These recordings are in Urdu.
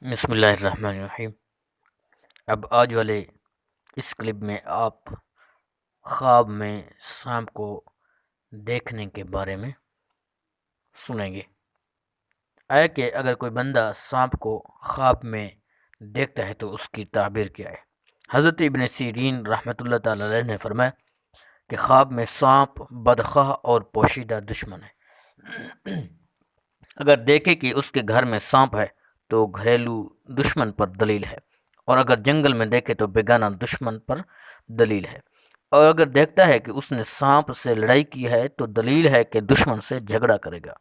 بسم اللہ الرحمن الرحیم۔ اب آج والے اس کلپ میں آپ خواب میں سانپ کو دیکھنے کے بارے میں سنیں گے۔ آیا کہ اگر کوئی بندہ سانپ کو خواب میں دیکھتا ہے تو اس کی تعبیر کیا ہے؟ حضرت ابن سیرین رحمۃ اللہ تعالی علیہ نے فرمایا کہ خواب میں سانپ بدخواہ اور پوشیدہ دشمن ہے۔ اگر دیکھے کہ اس کے گھر میں سانپ ہے تو گھریلو دشمن پر دلیل ہے، اور اگر جنگل میں دیکھے تو بیگانہ دشمن پر دلیل ہے، اور اگر دیکھتا ہے کہ اس نے سانپ سے لڑائی کی ہے تو دلیل ہے کہ دشمن سے جھگڑا کرے گا،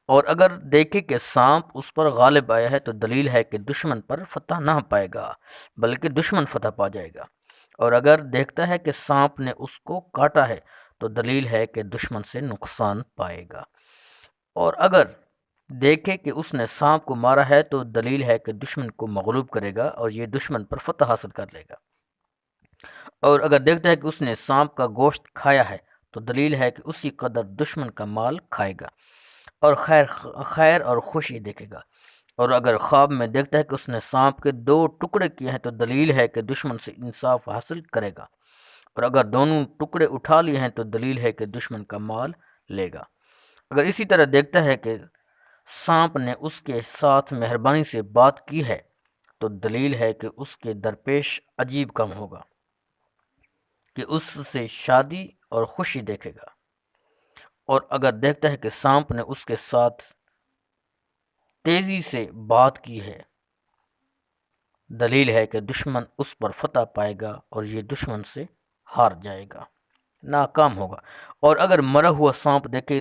اور اگر دیکھے کہ سانپ اس پر غالب آیا ہے تو دلیل ہے کہ دشمن پر فتح نہ پائے گا بلکہ دشمن فتح پا جائے گا، اور اگر دیکھتا ہے کہ سانپ نے اس کو کاٹا ہے تو دلیل ہے کہ دشمن سے نقصان پائے گا، اور اگر دیکھے کہ اس نے سانپ کو مارا ہے تو دلیل ہے کہ دشمن کو مغلوب کرے گا اور یہ دشمن پر فتح حاصل کر لے گا، اور اگر دیکھتا ہے کہ اس نے سانپ کا گوشت کھایا ہے تو دلیل ہے کہ اسی قدر دشمن کا مال کھائے گا اور خیر اور خوشی دیکھے گا، اور اگر خواب میں دیکھتا ہے کہ اس نے سانپ کے 2 ٹکڑے کیے ہیں تو دلیل ہے کہ دشمن سے انصاف حاصل کرے گا، اور اگر دونوں ٹکڑے اٹھا لیے ہیں تو دلیل ہے کہ دشمن کا مال لے گا۔ اگر اسی طرح دیکھتا ہے کہ سانپ نے اس کے ساتھ مہربانی سے بات کی ہے تو دلیل ہے کہ اس کے درپیش عجیب کام ہوگا کہ اس سے شادی اور خوشی دیکھے گا، اور اگر دیکھتا ہے کہ سانپ نے اس کے ساتھ تیزی سے بات کی ہے دلیل ہے کہ دشمن اس پر فتح پائے گا اور یہ دشمن سے ہار جائے گا، ناکام ہوگا، اور اگر مرا ہوا سانپ دیکھے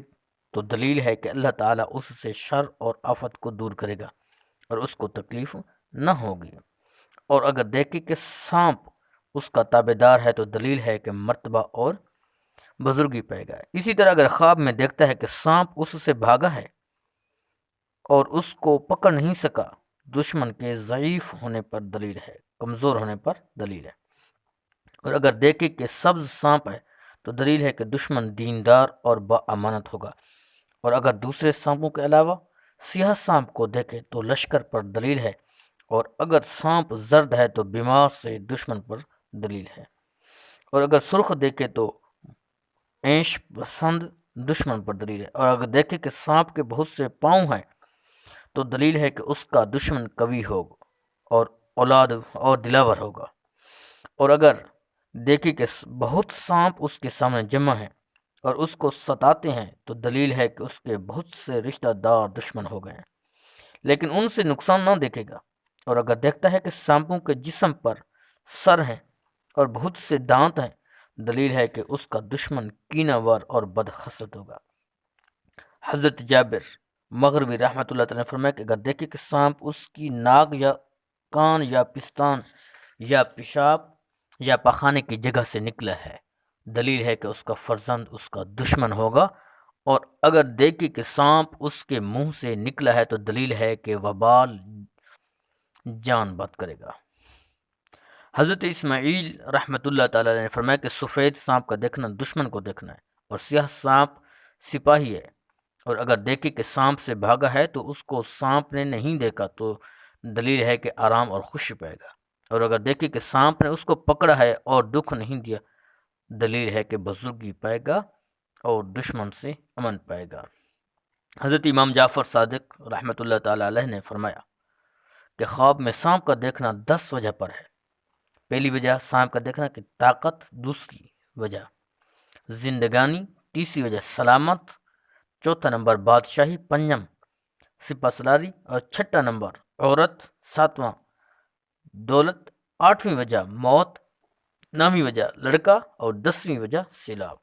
تو دلیل ہے کہ اللہ تعالیٰ اس سے شر اور آفت کو دور کرے گا اور اس کو تکلیف نہ ہوگی، اور اگر دیکھے کہ سانپ اس کا تابع دار ہے تو دلیل ہے کہ مرتبہ اور بزرگی پائے گا۔ اسی طرح اگر خواب میں دیکھتا ہے کہ سانپ اس سے بھاگا ہے اور اس کو پکڑ نہیں سکا، دشمن کے ضعیف ہونے پر دلیل ہے، کمزور ہونے پر دلیل ہے، اور اگر دیکھے کہ سبز سانپ ہے تو دلیل ہے کہ دشمن دیندار اور با امانت ہوگا، اور اگر دوسرے سانپوں کے علاوہ سیاہ سانپ کو دیکھے تو لشکر پر دلیل ہے، اور اگر سانپ زرد ہے تو بیمار سے دشمن پر دلیل ہے، اور اگر سرخ دیکھے تو عیش پسند دشمن پر دلیل ہے، اور اگر دیکھے کہ سانپ کے بہت سے پاؤں ہیں تو دلیل ہے کہ اس کا دشمن قوی ہوگا اور اولاد اور دلاور ہوگا، اور اگر دیکھے کہ بہت سانپ اس کے سامنے جمع ہیں اور اس کو ستاتے ہیں تو دلیل ہے کہ اس کے بہت سے رشتہ دار دشمن ہو گئے ہیں لیکن ان سے نقصان نہ دیکھے گا، اور اگر دیکھتا ہے کہ سانپوں کے جسم پر سر ہیں اور بہت سے دانت ہیں دلیل ہے کہ اس کا دشمن کینہ ور اور بدخصلت ہوگا۔ حضرت جابر مغربی رحمۃ اللہ تعالی نے فرمایا کہ اگر دیکھے کہ سانپ اس کی ناک یا کان یا پستان یا پیشاب یا پخانے کی جگہ سے نکلا ہے دلیل ہے کہ اس کا فرزند اس کا دشمن ہوگا، اور اگر دیکھے کہ سانپ اس کے منہ سے نکلا ہے تو دلیل ہے کہ وبال جان بات کرے گا۔ حضرت اسماعیل رحمۃ اللہ تعالی نے فرمایا کہ سفید سانپ کا دیکھنا دشمن کو دیکھنا ہے، اور سیاہ سانپ سپاہی ہے، اور اگر دیکھے کہ سانپ سے بھاگا ہے تو اس کو سانپ نے نہیں دیکھا تو دلیل ہے کہ آرام اور خوشی پائے گا، اور اگر دیکھے کہ سانپ نے اس کو پکڑا ہے اور دکھ نہیں دیا دلیل ہے کہ بزرگی پائے گا اور دشمن سے امن پائے گا۔ حضرت امام جعفر صادق رحمۃ اللہ تعالی علیہ نے فرمایا کہ خواب میں سانپ کا دیکھنا 10 وجہ پر ہے۔ پہلی وجہ سانپ کا دیکھنا کہ طاقت، دوسری وجہ زندگانی، تیسری وجہ سلامت، چوتھا نمبر بادشاہی، پنجم سپہ سالاری، اور چھٹا نمبر عورت، ساتواں دولت، آٹھویں وجہ موت، نویں وجہ لڑکا، اور 10ویں وجہ سیلاب۔